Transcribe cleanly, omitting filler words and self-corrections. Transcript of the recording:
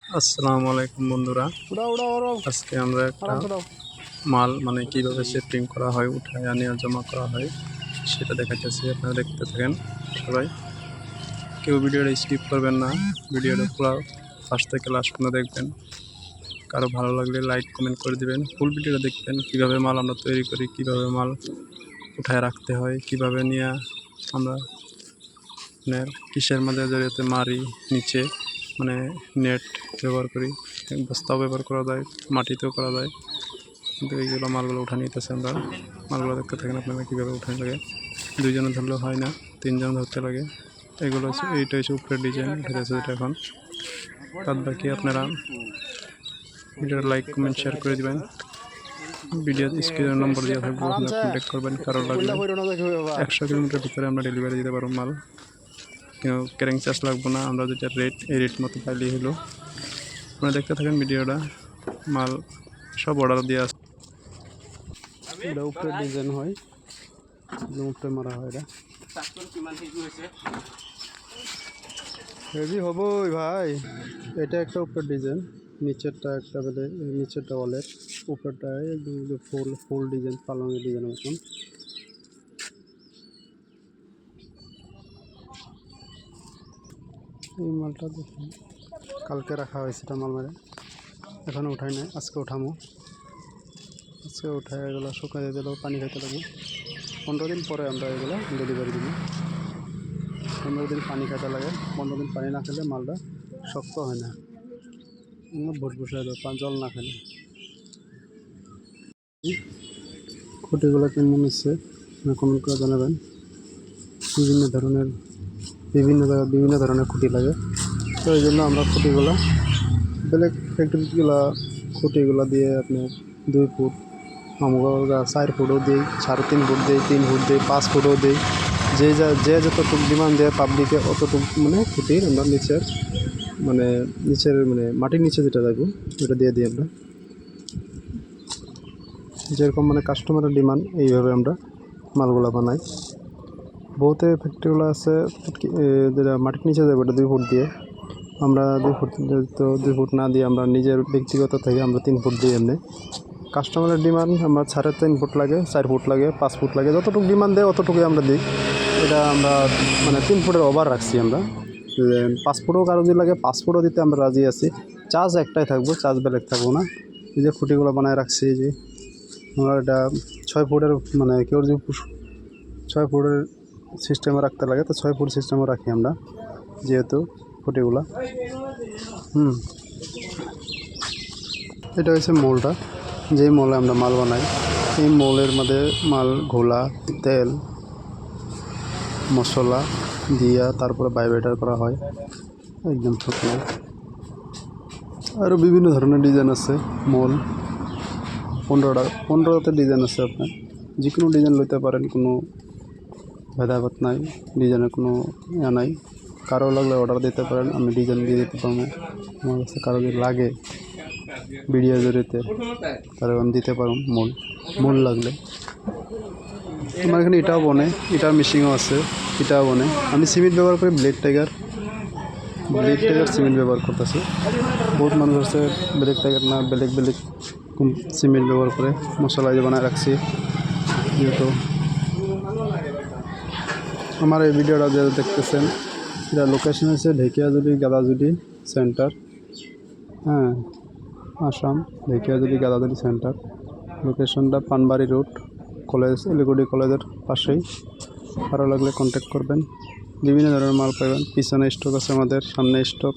আসসালামু আলাইকুম বন্ধুরা, আজকে আমরা একটা মাল মানে কিভাবে শিফটিং করা হয়, উঠায় আনিয়ে জমা করা হয় সেটা দেখাচ্ছি। আপনারা দেখতে থাকেন সবাই, কেউ ভিডিওটা স্কিপ করবেন না, ভিডিওটা পুরো ফার্স্ট থেকে লাস্ট পর্যন্ত দেখবেন। কারো ভালো লাগলে লাইক কমেন্ট করে দিবেন। ফুল ভিডিওটা দেখবেন, কিভাবে মাল আমরা তৈরি করি, কিভাবে মাল উঠায় রাখতে হয়, কিভাবে নিয়ে আমরা কিসের মধ্যে জড়িয়ে মারি নিচে, মানে নেট ব্যবহার করি, বস্তাও ব্যবহার করা যায়, মাটিতেও করা যায়। কিন্তু এইগুলো মালগুলো উঠা নিতেছে আমরা, মালগুলো দেখতে থাকেন আপনারা কীভাবে উঠানো লাগে। দুইজনে ধরলেও হয় না, তিনজন ধরতে লাগে। এগুলো হচ্ছে, এইটা হচ্ছে উপরের ডিজাইন উঠেছে যেটা এখন। বাদ বাকি আপনারা ভিডিওটা লাইক কমেন্ট শেয়ার করে দেবেন। ভিডিও স্ক্রিনের নম্বর দেওয়া থাকবে, আপনারা কন্ট্যাক্ট করবেন। কারো লাগলে 100 কিলোমিটার ভিতরে আমরা ডেলিভারি দিতে পারবো মাল, কেউ ক্যারিং চার্জ লাগবে না। আমরা যেটা রেট, এই রেট মতো পাইলেই হলো। আপনারা দেখতে থাকেন ভিডিওটা, মাল সব অর্ডার দিয়ে আসে। এটা উপরে ডিজাইন হয়, উপরে মারা হয়। এটা হেভি হবই ভাই। এটা একটা উপরে ডিজাইন, নিচেরটা একটা বেলে, নিচেরটা ওয়ালের, উপরটায় একদম ফুল ফুল ডিজাইন, পালঙের ডিজাইন মতন। এই মালটা দেখুন, কালকে রাখা হয়েছে এটা মাল মেরে, এখনও উঠাই নাই, আজকে উঠামো। আজকে উঠায় এগুলো শুকাই দিলে পানি খাইতে লাগবে। 15 দিন পরে আমরা এগুলো ডেলিভারি দিব। 15 দিন পানি খাইতে লাগে, 15 দিন পানি না খেলে মালটা শক্ত হয় না, ভুসভুসে দেবে জল না খেলে। খুঁটিগুলো কেমন হচ্ছে কমেন্ট করে জানাবেন। বিভিন্ন জায়গায় বিভিন্ন ধরনের খুঁটি লাগে, তো এই জন্য আমরা খুঁটিগুলো বেলেগ ফ্যাক্টরিগুলো খুঁটিগুলো দিয়ে আপনার 2 ফুট, আমরা 4 ফুটও দিই, 3.5 ফুট দিই, 3 ফুট দিই, 5 ফুটও দিই। যে যতটুকু ডিমান্ড দেয় পাবলিকে অতটুকু মানে খুঁটির আমরা নিচের মানে মাটির নিচে যেটা লাগবে ওটা দিয়ে দিই আমরা। যেরকম মানে কাস্টমারের ডিমান্ড, এইভাবে আমরা মালগুলো বানাই। বহুতে ফ্যাক্টরিগুলো আছে যেটা মাটির নিচে যাবে ওটা 2 ফুট দিয়ে, আমরা 2 ফুট তো 2 ফুট না দিয়ে আমরা নিজের ব্যক্তিগত থেকে আমরা 3 ফুট দিই। এমনি কাস্টমারের ডিমান্ড আমার 3.5 ফুট লাগে, 4 ফুট লাগে, 5 ফুট লাগে, যতটুকু ডিমান্ড দেয় অতটুকুই আমরা দিই। এটা আমরা মানে 3 ফুটের ওভার রাখছি আমরা। 5 ফুটও কারো যদি লাগে 5 ফুটও দিতে আমরা রাজি আছি। চার্জ একটাই থাকবো, চার্জ বেলেগ থাকবো না। এই যে খুঁটিগুলো বানায় রাখছি, যে আমরা এটা 6 ফুটের মানে কেউ যদি 6 ফুটের সিস্টেমে রাখতে লাগে তো 6 ফুট সিস্টেমও রাখি আমরা, যেহেতু খুঁটিগুলা। এটা হচ্ছে মোলটা, যেই মোলে আমরা মাল বানাই। এই মোলের মধ্যে মাল ঘোলা, তেল, মশলা দিয়া তারপরে ভাইব্রেটার করা হয় একদম শুকনো। আরও বিভিন্ন ধরনের ডিজাইন আছে। মোল 15টা ডিজাইন আছে, আপনার যে কোনো ডিজাইন লইতে পারেন, কোনো ভেদাভেদ নাই, ডিজাইনের কোনো ইয়া নাই। কারো লাগলে অর্ডার দিতে পারেন, আমি ডিজাইন দিয়ে দিতে পারবো। আমার কাছে কারো যদি লাগে ভিডিও জড়িতে তাহলে আমি দিতে পারবো। মোল লাগলে আমার এখানে এটাও বনে, এটার মেশিনও আছে, এটাও বনে। আমি সিমেন্ট ব্যবহার করি, ব্লেড টাইগার সিমেন্ট ব্যবহার করতেছি। বহুত মানুষ আছে ব্লেড টাইগার না, বেলেগ সিমেন্ট ব্যবহার করে মশলা দিয়ে বানায় রাখছি। যেহেতু আমার এই ভিডিওটা যে দেখতেছেন, এটা লোকেশন আছে ঢেকিয়াজুলি গাদাজুলি সেন্টার, হ্যাঁ, আসাম। ঢেকিয়াজুলি গাদাজুলি সেন্টার, লোকেশনটা পানবাড়ি রোড, কলেজ, এলিগুড়ি কলেজের পাশেই। আরও লাগলে কন্ট্যাক্ট করবেন। বিভিন্ন ধরনের মাল পাবেন, পিছনে স্টক আছে আমাদের, সামনে স্টক।